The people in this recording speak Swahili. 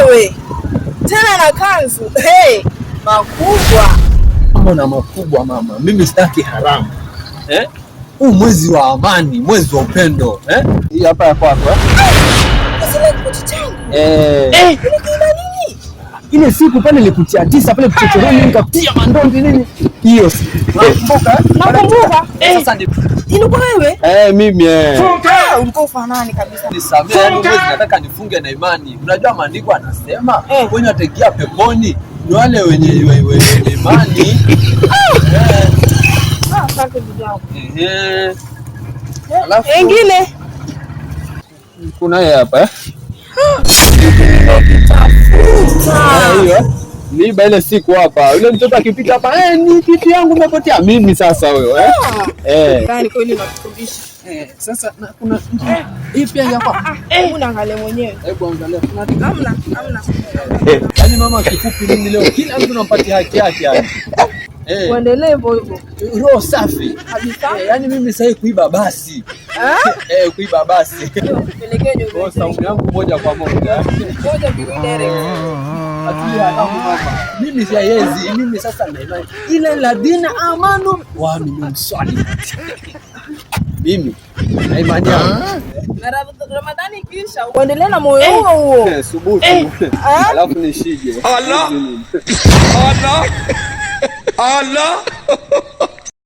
wewe tena na kanzu makubwa. Mbona makubwa mama? Mimi sitaki haramu. Huu mwezi wa amani, mwezi wa upendo. Hii hapa ya kwako Sasa koti changu. Ile siku pale nilikutia 9 pale kuchochoroni nikatia mandondi nini? Hiyo nakumbuka. Nakumbuka. Sasa ndio. Ilikuwa wewe? Mimi ulikuwa ufanani kabisa. Nisamee, yani mwezi nataka nifunge na imani. Unajua maandiko anasema wenye wataingia peponi ni wale wenye imani. Asante vijana. Alafu wengine kuna hapa hiyo niba ile siku hapa yule mtoto akipita hapa ni kitu yangu umepotea mimi sasa wewe gani kweli nakufundisha sasa kuna hii pia hapa unaangalia mwenyewe hebu angalia hamna yani mama kifupi mimi leo kila mtu anampatia haki yake yani uendelee hivyo roho safi kabisa yani mimi sasa kuiba basi kuiba basi pelekeni kwa saumu yangu moja kwa moja direct mimi siwezi mimi sasa na imani ila ladina amanu wa min swali mimi na imani yangu na Ramadhani kisha uendelee na moyo huo subutu alafu nishije Allah Allah